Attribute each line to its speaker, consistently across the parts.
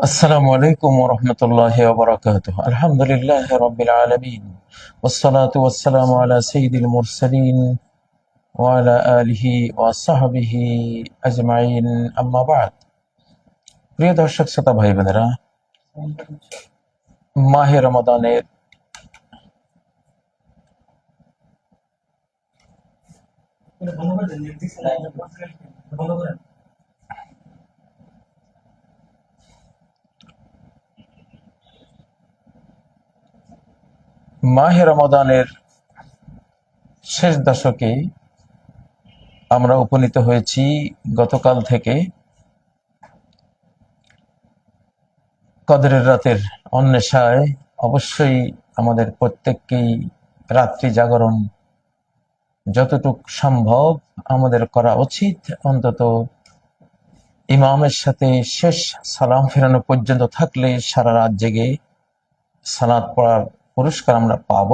Speaker 1: আসসালামু আলাইকুম ওয়া রাহমাতুল্লাহি ওয়া বারাকাতুহু। আলহামদুলিল্লাহি রাব্বিল আলামিন। ওয়াসসালাতু ওয়াসসালামু আলা সাইয়্যিদিল মুরসালিন ওয়া আলা আলিহি ওয়া সাহবিহি আজমাইন। আম্মা বা'দ। প্রিয় দর্শক শ্রোতা ভাই বোনেরা, মাহে রমাদানের মাহে রমাদানের শেষ দশকে আমরা উপনীত হয়েছি। গতকাল থেকে কদরের রাতের অন্বেষায় অবশ্যই আমাদের প্রত্যেককেই রাত্রি জাগরণ যতটুক সম্ভব আমাদের করা উচিত। অন্তত ইমামের সাথে শেষ সালাম ফেরানো পর্যন্ত থাকলে সারা রাত জেগে সালাত পড়ার পুরস্কার আমরা পাব,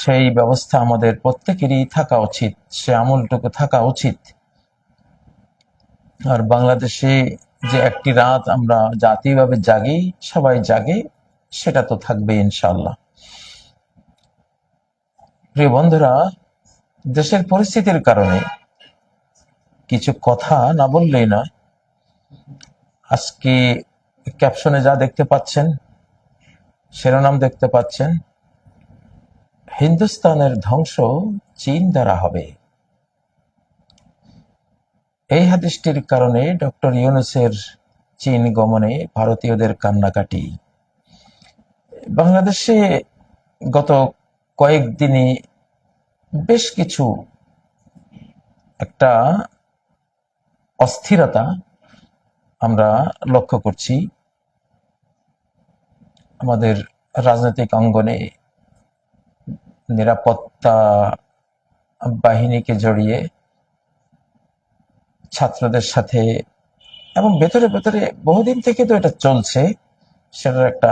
Speaker 1: সেই ব্যবস্থা আমাদের প্রত্যেকেরই থাকা উচিত, সে আমলটুকু থাকা উচিত। আর বাংলাদেশে যে একটি রাত আমরা জাতীয়ভাবে জাগি, সবাই জাগে, সেটা তো থাকবে ইনশাআল্লাহ। প্রিয় বন্ধুরা, দেশের পরিস্থিতির কারণে কিছু কথা না বললেই নয়। আজকে ক্যাপশনে যা দেখতে পাচ্ছেন, শিরোনাম দেখতে পাচ্ছেন, হিন্দুস্তানের ধ্বংস চীন দ্বারা হবে। এই হাদিসটির কারণে ডক্টর ইউনূসের চীন গমনে ভারতীয়দের কান্নাকাটি। বাংলাদেশে গত কয়েকদিনে বেশ কিছু একটা অস্থিরতা আমরা লক্ষ্য করছি। আমাদের রাজনৈতিক অঙ্গনে নিরাপত্তা বাহিনীকে জড়িয়ে ছাত্রদের সাথে, এবং ভেতরে ভেতরে বহুদিন থেকে তো এটা চলছে, সেটার একটা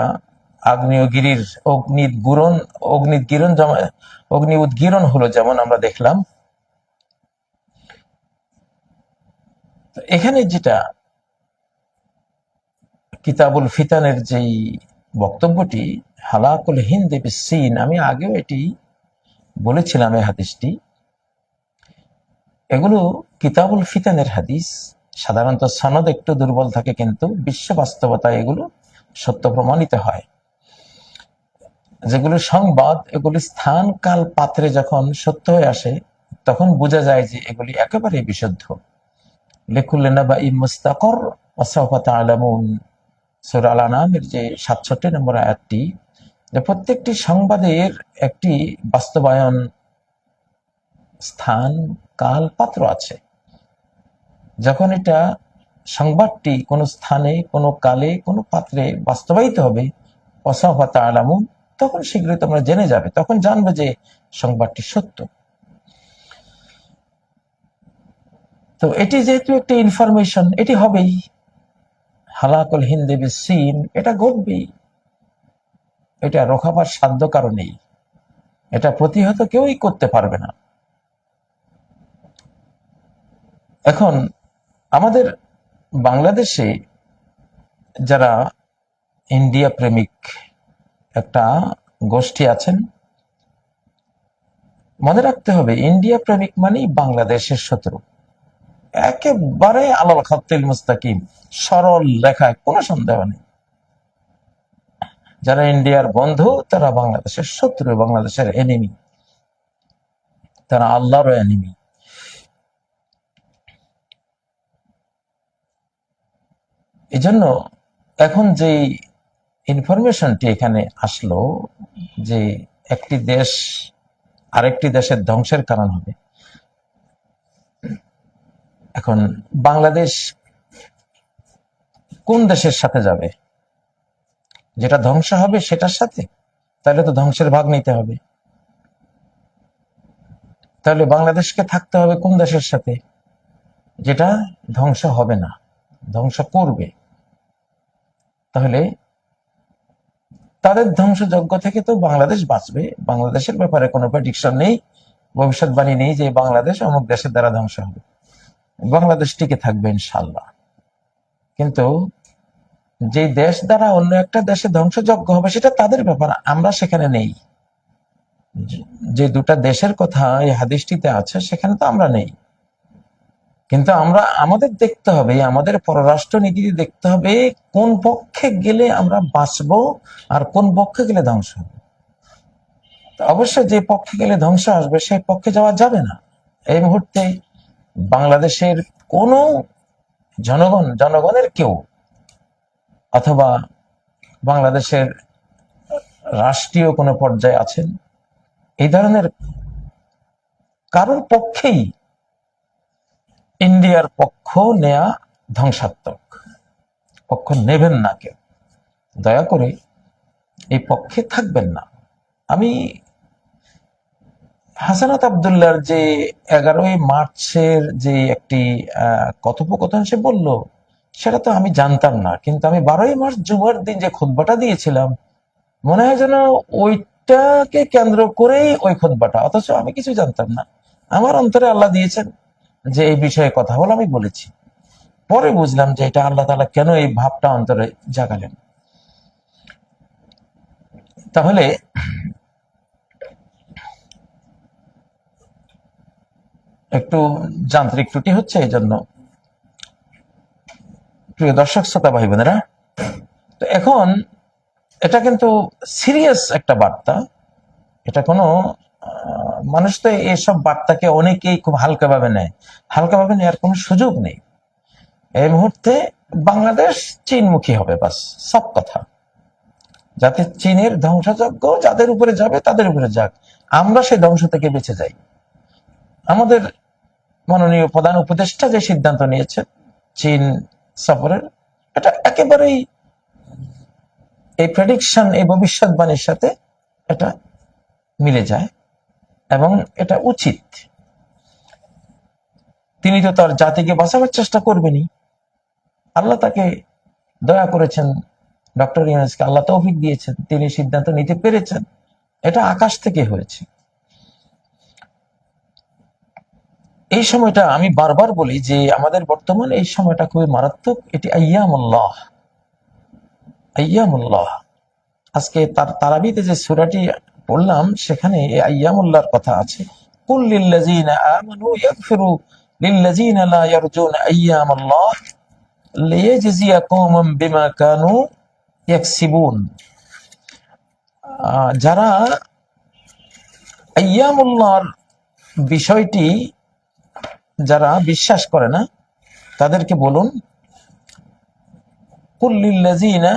Speaker 1: আগ্নেয়গিরির অগ্নি উদ্গীরণ হলো, যেমন আমরা দেখলাম। তো এখানে যেটা কিতাবুল ফিতানের যেই বক্তব্যটি, হালাকুল হিন্দ বিসসিন, আমি আগেও এটি বলেছিলাম। এই হাদিসটি, এগুলো কিতাবুল ফিতানের হাদিস। সাধারণত সনদ একটু দুর্বল থাকে, কিন্তু বিশ্ব বাস্তবতায় এগুলো সত্য প্রমাণিত হয়। যেগুলো সংবাদ, এগুলি স্থান কাল পাত্রে যখন সত্য হয়ে আসে, তখন বোঝা যায় যে এগুলি একেবারে বিশুদ্ধ। লিকুল্লি নাবাইন মুস্তাকর ওয়া সাওফা তা'লামুন, সূরা আল আনামের যে ৬৭ নম্বর আয়াতটি, যে প্রত্যেকটি সংবাদের একটি বাস্তবায়ন স্থান কাল পাত্র আছে। যখন এটা সংবাদটি কোনো স্থানে, কোনো কালে, কোনো পাত্রে বাস্তবায়িত হবে, ওয়া সাওফা তা'লামুন, তখন শীঘ্রই তোমরা জেনে যাবে, তখন জানবে যে সংবাদটি সত্য। তো এটি যেহেতু একটি ইনফরমেশন, এটি হবেই। হালাকুল হিন্দ বিসসিন, এটা ঘটবেই। এটা রোখাবার সাধ্য কারো নেই, এটা প্রতিহত কেউই করতে পারবে না। এখন আমাদের বাংলাদেশে যারা ইন্ডিয়া প্রেমিক একটা গোষ্ঠী আছেন, মনে রাখতে হবে ইন্ডিয়া প্রেমিক মানেই বাংলাদেশের শত্রু। একেবারে আলাল খাত্তিল মুস্তাকিম, সরল রেখায়, কোনো সন্দেহ নেই। যারা ইন্ডিয়ার বন্ধু, তারা বাংলাদেশের শত্রু, বাংলাদেশের এনিমি, তারা আল্লাহর এনিমি। এই জন্য এখন যে ইনফরমেশনটি এখানে আসলো, যে একটি দেশ আরেকটি দেশের ধ্বংসের কারণ হবে, এখন বাংলাদেশ কোন দেশের সাথে যাবে? যেটা ধ্বংস হবে সেটার সাথে? তাহলে তো ধ্বংসের ভাগ নিতে হবে। তাহলে বাংলাদেশকে থাকতে হবে কোন দেশের সাথে? যেটা ধ্বংস হবে না, ধ্বংস করবে। তাহলে তাদের ধ্বংসযজ্ঞ থেকে তো বাংলাদেশ বাঁচবে। বাংলাদেশের ব্যাপারে কোনো প্রেডিকশন নেই, ভবিষ্যৎবাণী নেই যে বাংলাদেশ অমুক দেশের দ্বারা ধ্বংস হবে। বাংলাদেশ টিকে থাকবে ইনশাল্লাহ। কিন্তু যে দেশ দ্বারা অন্য একটা দেশে ধ্বংসযজ্ঞ হবে সেটা তাদের ব্যাপার, আমরা সেখানে নেই। যে দুটা দেশের কথা এই হাদিসটিতে আছে সেখানে তো আমরা নেই। কিন্তু আমরা আমাদের দেখতে হবে, আমাদের পররাষ্ট্র নীতিতে দেখতে হবে কোন পক্ষে গেলে আমরা বাঁচবো আর কোন পক্ষে গেলে ধ্বংস হবে। অবশ্যই যে পক্ষে গেলে ধ্বংস আসবে সেই পক্ষে যাওয়া যাবে না। এই মুহূর্তে বাংলাদেশের কোন জনগণের কেউ অথবা বাংলাদেশের রাষ্ট্রীয় কোনো পর্যায়ে আছেন এই ধরনের কারোর পক্ষেই ইন্ডিয়ার পক্ষ নেয়া ধ্বংসাত্মক, পক্ষ নেবেন না কেউ, দয়া করে এই পক্ষে থাকবেন না। আমি হাসানাত আব্দুল্লাহর যে 11ই মার্চের যে একটি কথোপকথন সে বলল সেটা তো আমি জানতাম না, কিন্তু আমি 12ই মার্চ জুমার দিন যে খুতবাটা দিয়েছিলাম মনে হয় যেন ওইটাকে কেন্দ্র করেই ওই খুতবাটা, অথচ আমি কিছু জানতাম না। আমার অন্তরে আল্লাহ দিয়েছেন যে এই বিষয়ে কথা বলে আমি বলেছি। পরে বুঝলাম যে এটা আল্লাহ তাআলা কেন এই ভাবটা অন্তরে জাগালেন। তাহলে একটু যান্ত্রিক ত্রুটি হচ্ছে, এই জন্য প্রিয় দর্শক শ্রোতা ভাই বোনেরা, তো এখন এটা কিন্তু সিরিয়াস একটা বার্তা। এটা কোনো মানুষ তো এইসব বার্তাকে অনেকেই খুব হালকাভাবে নেয়, হালকাভাবে নেওয়ার কোনো সুযোগ নেই। এই মুহূর্তে বাংলাদেশ চীনমুখী হবে, বাস সব কথা। যাতে চীনের ধ্বংসযজ্ঞ যাদের উপরে যাবে তাদের উপরে যাক, আমরা সেই ধ্বংস থেকে বেঁচে যাই। আমাদের মাননীয় প্রধান উপদেষ্টা যে সিদ্ধান্ত নিয়েছে চীন সফরের, এটা একেবারেই এই প্রেডিকশন, এই ভবিষ্যৎবাণীর সাথে এটা মিলে যায় এবং এটা উচিত। তিনি তো তার জাতিকে বাঁচাবার চেষ্টা করবেনই। আল্লাহ তাকে দয়া করেছেন, ডক্টর ইউনূসকে আল্লাহ তৌফিক দিয়েছেন, তিনি সিদ্ধান্ত নিতে পেরেছেন। এটা আকাশ থেকে হয়েছে। এই সময়টা আমি বারবার বলি যে আমাদের বর্তমানে এই সময়টা খুবই মারাত্মক। এটি আইয়ামুল্লাহ, আইয়ামুল্লাহ। আজকে তারাবিতে যে সূরাটি পড়লাম সেখানে এই আইয়ামুল্লাহর কথা আছে। কুল লিল্লাযিনা আমানু ইয়াগফিরু লিল্লাযিনা লা ইয়ারজুনা আইয়ামাল্লাহ লিয়াজজিয়া কওমান বিমা কানু ইয়াকসিবুন। যারা আইয়ামুল্লাহর বিষয়টি যারা বিশ্বাস করে না তাদেরকে বলুন, কুল লিল্লাযিনা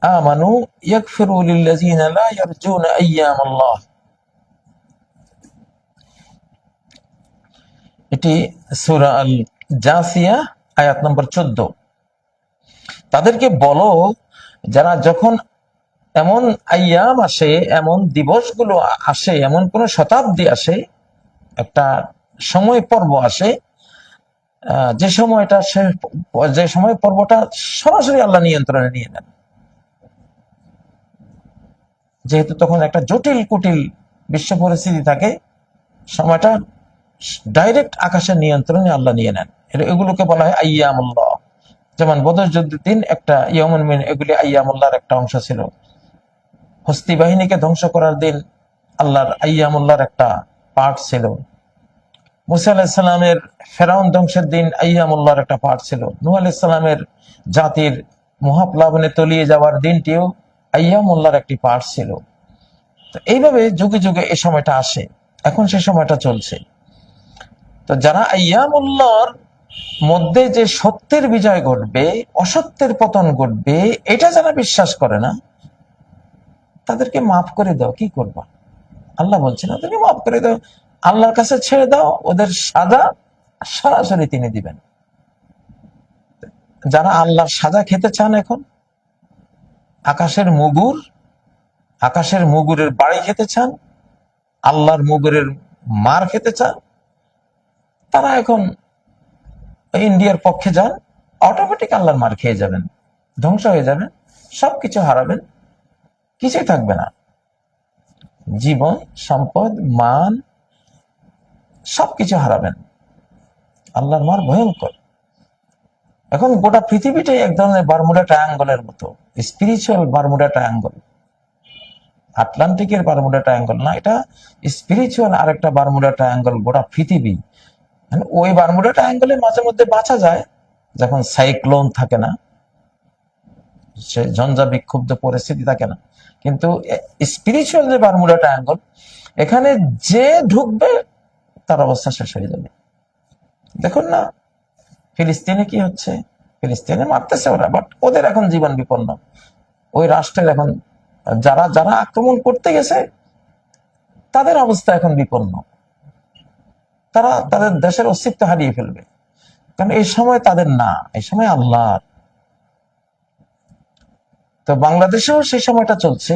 Speaker 1: আমানু ইয়াগফিরু লিল্লাযিনা লা ইয়ারজুনা আইয়ামাল্লাহ। এটি সূরা আল জাসিয়া আয়াত নম্বর 14। তাদেরকে বলো যারা যখন এমন আইয়াম আসে, এমন দিবসগুলো আসে, এমন কোন শতাব্দী আসে, একটা সময় পর্ব আসে, যে সময়টা যে সময় পর্বটা সরাসরি আল্লাহ নিয়ন্ত্রণে নিয়ে নেন। যেহেতু তখন একটা জটিল কুটিল বিশ্ব পরিস্থিতি থাকে, সময়টা ডাইরেক্ট আকাশের নিয়ন্ত্রণে আল্লাহ নিয়ে নেন। এগুলোকে বলা হয় আইয়ামুল্লাহ। যেমন বদর যুদ্ধের দিন একটা ইয়ামুল মিন, এগুলি আইয়ামুল্লাহর একটা অংশ ছিল। হস্তি বাহিনীকে ধ্বংস করার দিন আল্লাহর আইয়ামুল্লাহর একটা পার্ট ছিল। মুসা আলাইহিস সালামের ফেরাউন ধ্বংসের দিন আইয়ামুল্লাহর একটা পার্ট ছিল। নূহ আলাইহিস সালামের জাতির মহাপ্লাবনে তলিয়ে যাওয়ার দিনটিও আইয়ামুল্লাহর একটি পার্ট ছিল। তো এইভাবে যুগে যুগে এই সময়টা আসে, এখন সে সময়টা চলছে। তো যারা আইয়ামুল্লাহর মধ্যে যে সত্যের বিজয় ঘটবে, অসত্যের পতন ঘটবে, এটা যারা বিশ্বাস করে না তাদেরকে মাফ করে দাও। কি করবা? আল্লাহ বলছেন ওদেরকে মাফ করে দাও, আল্লাহর কাছে ছেড়ে দাও, ওদের সাজা সরাসরি তিনি দিবেন। যারা আল্লাহর সাজা খেতে চান, এখন আকাশের মুগুরের বাড়ি খেতে চান, আল্লাহর মুগুরের মার খেতে চান, তারা এখন ইন্ডিয়ার পক্ষে যান, অটোমেটিক আল্লাহর মার খেয়ে যাবেন, ধ্বংস হয়ে যাবেন, সবকিছু হারাবেন, কিছুই থাকবে না। জীবন, সম্পদ, মান সবকিছু হারাবেন। আল্লাহর মার ভয়ঙ্কর। এখন গোটা পৃথিবীটাই এক ধরনের বারমুডা ট্রায়াঙ্গলের মতো, স্পিরিচুয়াল বারমুডা ট্রায়াঙ্গল। আটলান্টিকের বারমুডা ট্রায়াঙ্গল না, এটা স্পিরিচুয়াল আরেকটা বারমুডা ট্রায়াঙ্গল গোটা পৃথিবী। ওই বারমুডা ট্রায়াঙ্গলে মাঝে মধ্যে বাঁচা যায় যখন সাইক্লোন থাকে না, সে ঝঞ্ঝা বিক্ষুব্ধ পরিস্থিতি থাকে না। কিন্তু স্পিরিচুয়াল যে বারমুডা ট্রায়াঙ্গল, এখানে যে ঢুকবে তার অবস্থা শেষ হয়ে যাবে। দেখুন না ফিলিস্তিনে কি হচ্ছে, ফিলিস্তিনে মারতেছে ওরা, বাট ওদের এখন জীবন বিপন্ন। ওই রাষ্ট্রের এখন যারা যারা আক্রমণ করতে গেছে তাদের অবস্থা এখন বিপন্ন, তারা তাদের দেশের অস্তিত্ব হারিয়ে ফেলবে, কারণ এই সময় তাদের না, এই সময় আল্লাহর। তো বাংলাদেশেও সেই সময়টা চলছে।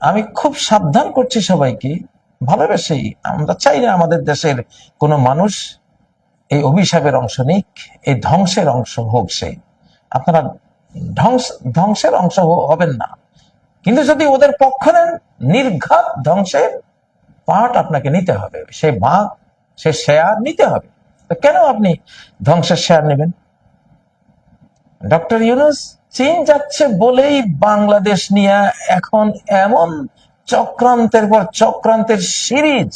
Speaker 1: আমি খুব সাবধান করছি সবাইকে, ভালোবেসেই, আমরা চাই না আমাদের দেশের কোনো মানুষ এই অভিশাপের অংশ নিক, এই ধ্বংসের অংশ হোক সে। আপনারা ধ্বংসের অংশ হবেন না, কিন্তু যদি ওদের পক্ষ নেন, নির্ঘাত ধ্বংসের পার্ট আপনাকে নিতে হবে, সে ভাগ, সে শেয়ার নিতে হবে। তো কেন আপনি ধ্বংসের শেয়ার নেবেন? ডক্টর ইউনূস চীন যাচ্ছে বলেই বাংলাদেশ নিয়ে এখন এমন চক্রান্তের পর চক্রান্তের সিরিজ,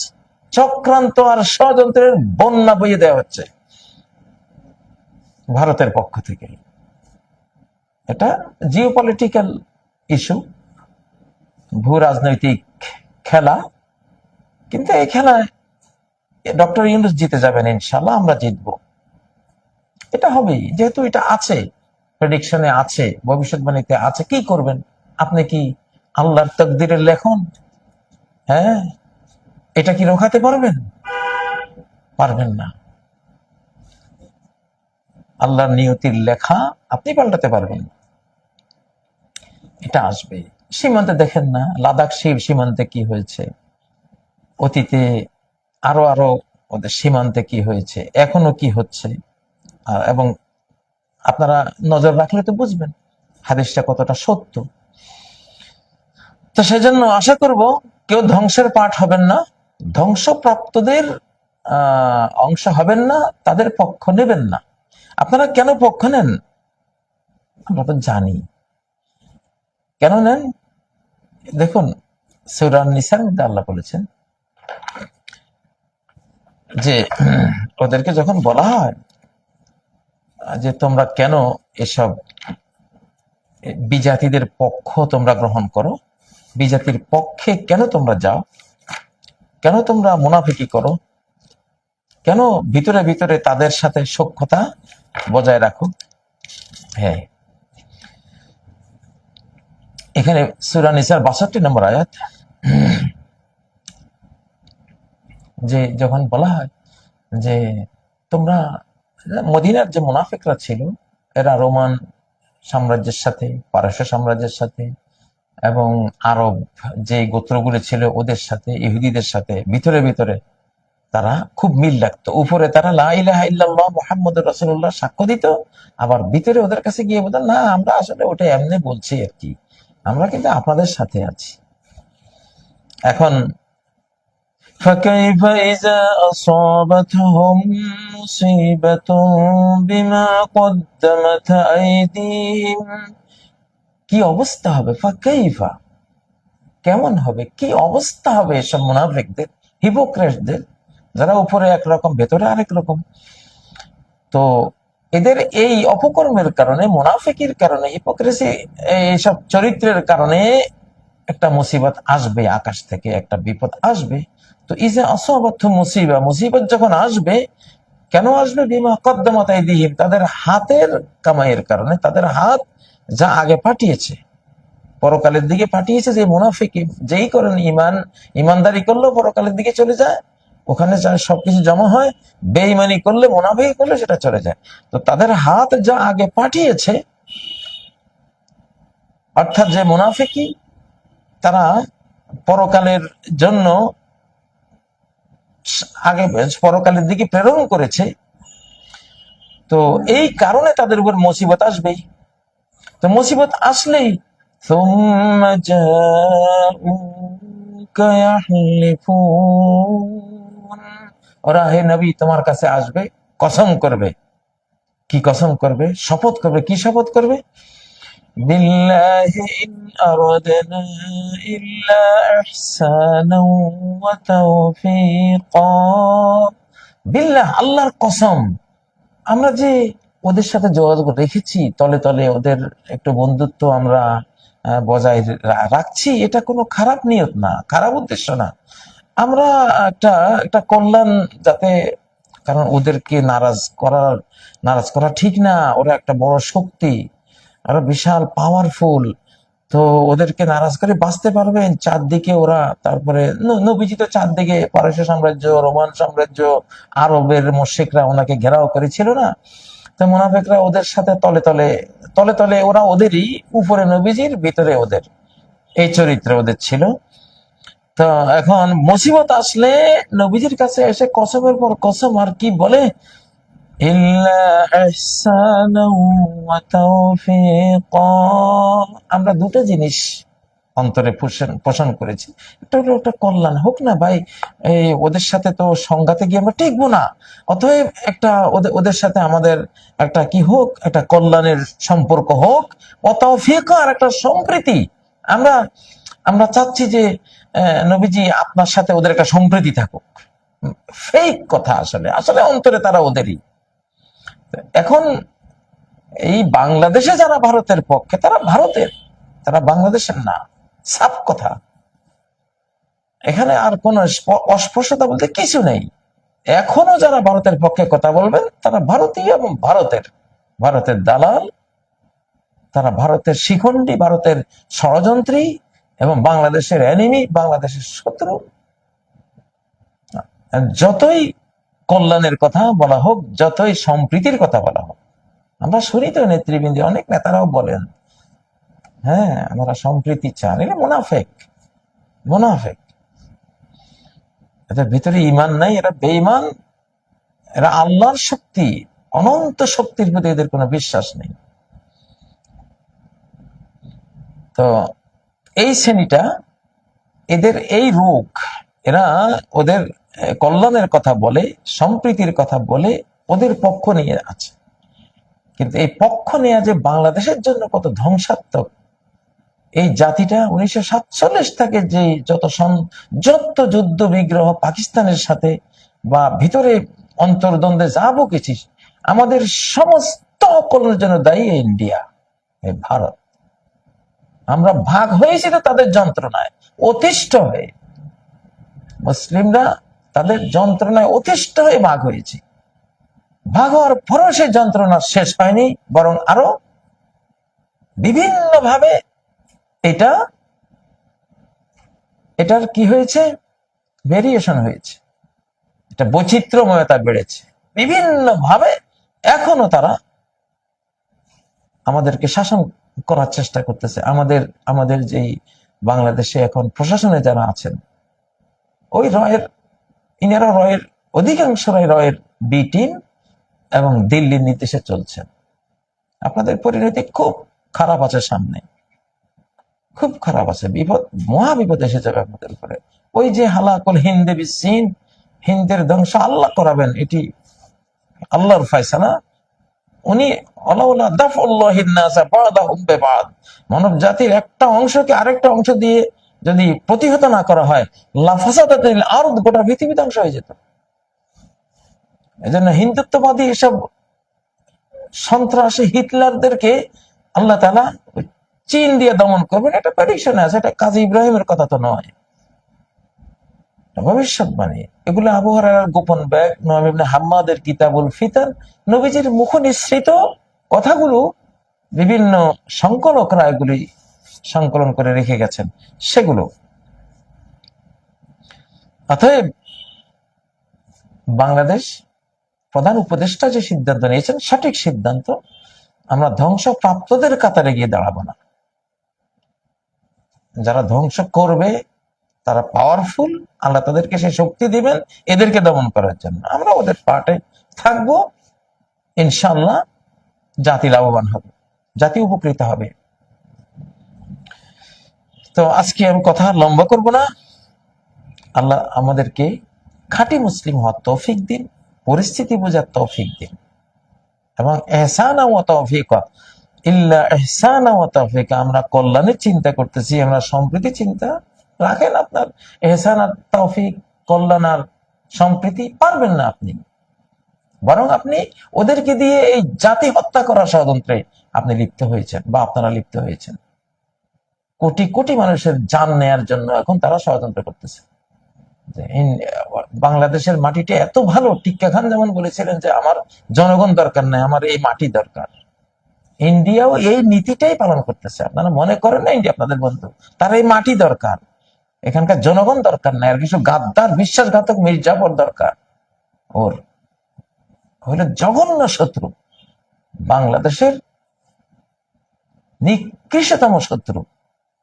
Speaker 1: চক্রান্ত আর ষড়যন্ত্রের বন্যা বইয়ে দেওয়া হচ্ছে ভারতের পক্ষ থেকে। এটা জিওপলিটিক্যাল ইস্যু, ভূ রাজনৈতিক খেলা। কিন্তু এই খেলায় ডক্টর ইউনূস জিতে যাবেন ইনশাল্লাহ, আমরা জিতবো, এটা হবেই, যেহেতু এটা আছে, প্রেডিকশনে আছে, ভবিষ্যৎবাণীতে আছে। কি করবেন আপনি? কি আল্লাহর তাকদীরের লেখন? হ্যাঁ, এটা কি রোখাতে পারবেন? পারবেন না। আল্লাহর নিয়তির লেখা আপনি পাল্টাতে পারবেন না, এটা আসবে। সীমান্তে দেখেন না, লাদাখ সীমান্তে কি হয়েছে, অতীতে আরো আরো ওদের সীমান্তে কি হয়েছে, এখনো কি হচ্ছে। এবং আপনারা নজর রাখলে তো বুঝবেন হাদিসটা কতটা সত্য। তো সেজন্য আশা করব কেউ ধ্বংসের পাঠ হবেন না, ধ্বংসপ্রাপ্তদের অংশ হবেন না, তাদের পক্ষ নেবেন না। আপনারা কেন পক্ষ নেন আমরা তো জানি, কেন নেন। দেখুন সূরা নিসার মধ্যে আল্লাহ বলেছেন যে ওদেরকে যখন বলা হয় যে তোমরা কেন এসব বিজাতিদের পক্ষ তোমরা গ্রহণ করো, বিজাতির পক্ষে কেন তোমরা যাও, কেন তোমরা মুনাফিকি করো, কেন ভিতরে ভিতরে তাদের সাথে সখ্যতা বজায় রাখো। হ্যাঁ, এখানে সূরা নিসার 62 নম্বর আয়াত, যে যখন বলা হয় যে তোমরা, মদিনার যে মুনাফিকরা ছিল এরা রোমান সাম্রাজ্যের সাথে, পারস্য সাম্রাজ্যের সাথে এবং আরব যে গোত্রগুলো ছিল ওদের সাথে, ইহুদিদের সাথে ভিতরে ভিতরে তারা খুব মিল রাখতো। উপরে তারা লা ইলাহা ইল্লাল্লাহ মুহাম্মাদুর রাসূলুল্লাহ সাক্ষ্য দিত, আবার ভিতরে ওদের কাছে গিয়ে বলতেন না আমরা আসলে ওটা এমনি বলছি আর কি, আমরা কিন্তু আপনাদের সাথে আছি। এখন فكيف إذا أصابتهم مصيبة بما قدمت أيديهم, কি অবস্থা হবে, ফাকাইফা কেমন হবে, কি অবস্থা হবে এসব মুনাফিকদের, হিপোক্রেটদের, যারা উপরে একরকম ভেতরে আরেক রকম। তো এদের এই অপকর্মের কারণে, মুনাফিকির কারণে, হিপোক্রেসি, এইসব চরিত্রের কারণে একটা মুসিবত আসবে, আকাশ থেকে একটা বিপদ আসবে। তো ইজা আসাবাতহু মুসিবা, মুসিবত যখন আসবে, কেন আসবে? বিমা কদ্দামাত আইদিহিম, তাদের হাতের কামাইয়ের কারণে, তাদের হাত যা আগে পাঠিয়েছে, পরকালের দিকে পাঠিয়েছে। যে মুনাফিকি যেই করেন, ইমানদারি করলেও পরকালের দিকে চলে যায়, ওখানে সবকিছু জমা হয়। বেঈমানি করলে, মুনাফিকি করলে সেটা চলে যায়। তো তাদের হাত যা আগে পাঠিয়েছে, অর্থাৎ যে মুনাফিকি তারা পরকালের জন্য আগে পরকালের দিকে প্রেরণ করেছে, তো এই কারণে তাদের উপর মুসিবত আসবেই। তো মুসিবত আসলেই ثم جاءوك يحلفون, ওরা হে নবী তোমার কাছে আসবে, কসম করবে, কি কসম করবে, শপথ করবে, কি শপথ করবে? বিল্লাহি ইন আরাদনা ইল্লা ইহসানাও ওয়া তাওফীকা। বিল্লাহ, আল্লাহর কসম, আমরা যে ওদের সাথে যোগাযোগ রেখেছি, তলে তলে ওদের একটু বন্ধুত্ব আমরা বজায় রাখছি, এটা কোনো খারাপ নিয়ত না, খারাপ উদ্দেশ্য না। আমরা একটা একটা কল্যাণ যাতে, কারণ ওদেরকে নারাজ করা ঠিক না। ওরা একটা বড় শক্তি, ওরা বিশাল পাওয়ারফুল। তো ওদেরকে নারাজ করে বাঁচতে পারবেন? চারদিকে ওরা, তারপরে নবীজি তো চারদিকে পারস্য সাম্রাজ্য, রোমান সাম্রাজ্য, আরবের মুশরিকরা ওনাকে ঘেরাও করেছিল না? তো মুনাফিকরা ওদের সাথে তলে তলে তলে তলে, ওরা ওদেরই, উপরে নবীজির, ভিতরে ওদের, এই চরিত্র ওদের ছিল। তো এখন মুসিবত আসলে নবীজির কাছে এসে কসমের পর কসম, আর কি বলে? ইল্লা ইহসানাও ওয়া তাওফীকা। আমরা দুটো জিনিস অন্তরে পোষণ করেছি। একটা হলো একটা কল্যাণ হোক না ভাই, এই ওদের সাথে তো সংঘাতে গিয়ে আমরা টিকবো না। অতএব একটা ওদের সাথে আমাদের একটা কি হোক, একটা কল্যাণের সম্পর্ক হোক। ওয়া তাওফীকা, আর একটা সম্প্রীতি। আমরা আমরা চাচ্ছি যে নবীজি আপনার সাথে ওদের একটা সম্প্রীতি থাকুক। ফেক কথা, আসলে আসলে অন্তরে তারা ওদেরই। এখন এই বাংলাদেশে যারা ভারতের পক্ষে, তারা ভারতের, তারা বাংলাদেশের না, সাফ কথা। এখানে আর কোন অস্পষ্টতা বলতে কিছু নেই। এখনো যারা ভারতের পক্ষে কথা বলবেন, তারা ভারতীয় এবং ভারতের দালাল, তারা ভারতের শিখণ্ডী, ভারতের ষড়যন্ত্রী এবং বাংলাদেশের এনিমি, বাংলাদেশের শত্রু। যতই কল্যাণের কথা বলা হোক, যতই সম্প্রীতির কথা বলা হোক, আমরা শুনি তো নেতৃবৃন্দ, অনেক নেতারাও বলেন, হ্যাঁ আমরা সম্প্রীতি চান। এটা মুনাফেক, এদের ভিতরে ইমান নাই, এরা বেঈমান, এরা আল্লাহর শক্তি, অনন্ত শক্তির প্রতি এদের কোনো বিশ্বাস নেই। তো এই শ্রেণীটা, এদের এই রোগ, এরা ওদের কল্যাণের কথা বলে, সম্প্রীতির কথা বলে, ওদের পক্ষ নিয়ে আছে। কিন্তু এই পক্ষ নেওয়া যে বাংলাদেশের জন্য কত ধ্বংসাত্মক, এই জাতিটা 1947 থেকে যে যত যুদ্ধ বিগ্রহ পাকিস্তানের সাথে বা ভিতরে অন্তর্দ্বন্দ্বে যা বকেছি, আমাদের সমস্ত অকল্যাণের জন্য দায়ী ইন্ডিয়া, এই ভারত। আমরা ভাগ হয়েছি তো তাদের যন্ত্রণায় অতিষ্ঠ হয়ে, মুসলিমরা তাদের যন্ত্রণায় অতিষ্ঠ হয়ে ভাগ হয়েছি। ভাগ হওয়ার পরও সেই যন্ত্রণা শেষ হয়নি, বরং আরো বিভিন্ন ভাবে এটার কি হয়েছে, ভেরিয়েশন হয়েছে, এটা বৈচিত্র্যময়তা বেড়েছে বিভিন্ন ভাবে। এখনো তারা আমাদেরকে শাসন করার চেষ্টা করতেছে। আমাদের যেই বাংলাদেশে এখন প্রশাসনে যারা আছেন, ওই ইনারা অধিকাংশ রয়ের বি টিম এবং দিল্লির নির্দেশে চলছেন। আপনাদের পরিণতি খুব খারাপ আছে, সামনে খুব খারাপ আছে, মহা বিপদ এসে যাবে আপনাদের উপরে। ওই যে হালাকুল হিন্দে বিসিন, হিন্দের ধ্বংস আল্লাহ করাবেন, এটি আল্লাহর ফয়সালা। উনি মানব জাতির একটা অংশকে আরেকটা অংশ দিয়ে যদি প্রতিহত না করা হয়, আর গোটা পৃথিবী ধ্বংস হয়ে যেত। এজন্য হিন্দুত্ববাদী এসব সন্ত্রাসী হিটলারদেরকে আল্লাহ তাআলা চীন দিয়ে দমন করবেন, এটা প্রেডিকশন আছে, এটা কাজী ইব্রাহিমের কথা তো নয়, ভবিষ্যৎবাণী। এগুলো আবু হুরায়রার গোপন ব্যাগ, নুআইম ইবনে হাম্মাদের কিতাবুল ফিতান, নবীজির মুখ নিঃসৃত কথাগুলো বিভিন্ন সংকলকরা এগুলি সংকলন করে রেখে গেছেন, সেগুলো। অতএব বাংলাদেশ প্রধান উপদেষ্টা যে সিদ্ধান্ত নিয়েছেন, সঠিক সিদ্ধান্ত। আমরা ধ্বংসপ্রাপ্তদের কাতারে গিয়ে দাঁড়াবো না। যারা ধ্বংস করবে তারা পাওয়ারফুল, আল্লাহ তাদেরকে সেই শক্তি দিবেন এদেরকে দমন করার জন্য। আমরা ওদের পার্টে থাকবো, ইনশাআল্লাহ জাতি লাভবান হবে, জাতি উপকৃত হবে। তো আজকে আমি কথা লম্বা করব না। আল্লাহ আমাদেরকে খাঁটি মুসলিম হওয়ার তৌফিক দিন, পরিস্থিতি বোঝার তৌফিক দিন, এবং ইহসানা ওয়া তাওফীকা, ইল্লা ইহসানা ওয়া তাওফীকা, আমরা কল্যাণের চিন্তা করতেছি, আমরা সম্প্রীতি চিন্তা রাখেন। আপনার ইহসান আর তৌফিক, কল্যাণ আর সম্প্রীতি পারবেন না আপনি, বরং আপনি ওদেরকে দিয়ে এই জাতি হত্যা করার ষড়যন্ত্রে আপনি লিপ্ত হয়েছেন বা আপনারা লিপ্ত হয়েছেন। কোটি কোটি মানুষের জান নেয়ার জন্য এখন তারা ষড়যন্ত্র করতেছে। বাংলাদেশের মাটিটা এত ভালো, টিক্কা খান যেমন বলেছিলেন যে আমার জনগণ দরকার নাই, আমার এই মাটি দরকার। ইন্ডিয়াও এই নীতিটাই পালন করতেছে। আপনারা মনে করেন না ইন্ডিয়া আপনাদের বন্ধু, তার এই মাটি দরকার, এখানকার জনগণ দরকার নাই, আর কিছু গাদ্দার বিশ্বাসঘাতক মির্জাফর দরকার। ওর হইল জঘন্য শত্রু, বাংলাদেশের নিকৃষ্টতম শত্রু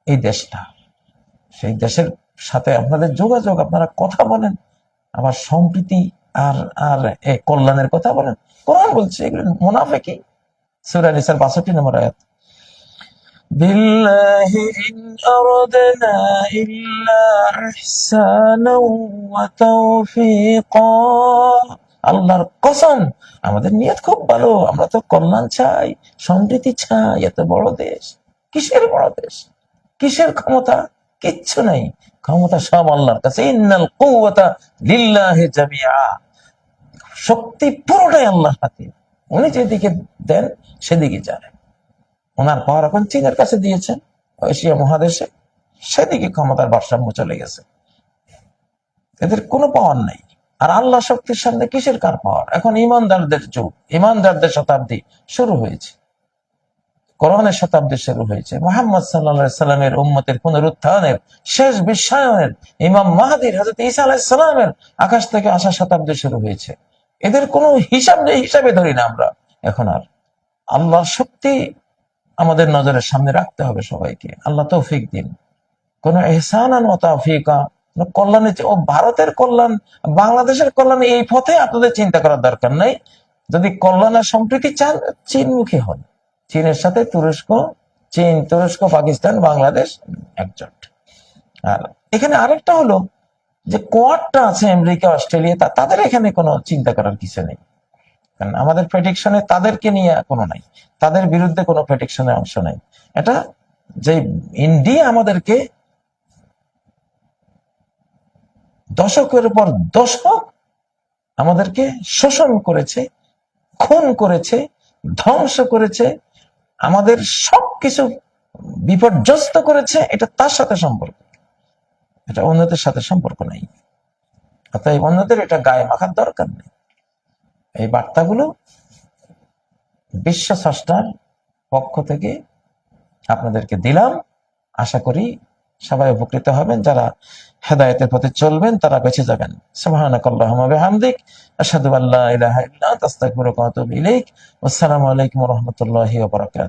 Speaker 1: এই দেশটা। সেই দেশের সাথে আপনাদের যোগাযোগ, আপনারা কথা বলেন, আবার সম্প্রীতি আর আর কল্যাণের কথা বলেন। কোরআন বলছে এগুলো মুনাফিকি। সূরা নিসার 62 নম্বর আয়াত। বিল্লাহি ইন আরাদনা ইল্লা ইহসানা ওয়া তাওফীকা, আল্লাহর কসম আমাদের নিয়ত খুব ভালো, আমরা তো কল্যাণ চাই, সম্প্রীতি চাই। এত বড় দেশ, কিসের বড় দেশ, কিসের ক্ষমতা, কিচ্ছু নাই, ক্ষমতা সব আল্লাহর কাছে। ইন্নাল কুওয়াতা লিল্লাহি জামিআ, শক্তি পুরোটাই আল্লাহর হাতে, উনি যেদিকে দেন সেদিকে যায়। ওনার পাওয়ার এখন চীনের কাছে দিয়েছেন, এশিয়া মহাদেশে, সেদিকে ক্ষমতার ভারসাম্য চলে গেছে, এদের কোনো পাওয়ার নাই। আর আল্লাহ শক্তির সামনে কিসের কার পাওয়ার? এখন ইমানদারদের যুগ, ইমানদারদের শতাব্দী শুরু হয়েছে, কোরআনের শতাব্দী শুরু হয়েছে, মুহাম্মদ সাল্লাল্লাহু আলাইহি সাল্লামের উম্মতের পুনরুত্থানের, শেষ বিশ্বায়নের, ইমাম মাহদীর, হযরত ঈসা আলাইহিস সালামের আকাশ থেকে আসা শতাব্দী শুরু হয়েছে। এদের কোনো হিসাব নেই, হিসাবে ধরি না আমরা এখন আর। আল্লাহর শক্তি আমাদের নজরের সামনে রাখতে হবে সবাইকে। আল্লাহ তৌফিক দিন। কোন ইহসানান ওয়া তাওফীকা, কল্যাণের, ও ভারতের কল্যাণ, বাংলাদেশের কল্যাণ, এই পথে আপনাদের চিন্তা করার দরকার নাই। যদি কল্যাণ আর সম্প্রীতি চান, চীনমুখী হন। চীনের সাথে তুরস্ক, চীন, তুরস্ক, পাকিস্তান, বাংলাদেশ একজোট। আর এখানে আরেকটা হলো যে কোয়াডটা আছে আমেরিকা, অস্ট্রেলিয়া, তাদের এখানে কোনো চিন্তা করার কিছু নেই, কারণ আমাদের প্রেডিকশনে তাদেরকে নিয়ে কোনো নাই, তাদের বিরুদ্ধে কোনো প্রেডিকশনে অংশ নাই। এটা যে ইন্ডিয়া আমাদেরকে দশকের পর দশক আমাদেরকে শোষণ করেছে, খুন করেছে, ধ্বংস করেছে, আমাদের সবকিছু বিপর্যস্ত করেছে, এটা তার সাথে সম্পর্ক, এটা অন্যদের সাথে সম্পর্ক নাই। অতএব অন্যদের এটা গায়ে মাখার দরকার নেই। এই বার্তাগুলো বিশ্ব স্রষ্টার পক্ষ থেকে আপনাদেরকে দিলাম। আশা করি সবাই উপকৃত হবেন। যারা হেদায়েতের পথে চলবেন তারা বেঁচে যাবেন। সুবহানাকাল্লাহুম্মা ওয়া বিহামদিক, আশহাদু আল্লা ইলাহা ইল্লা আনতা, আস্তাগফিরুকা ওয়া আতুবু ইলাইক। আসসালামু আলাইকুম ওয়া রাহমাতুল্লাহি ওয়া বারাকাতুহু।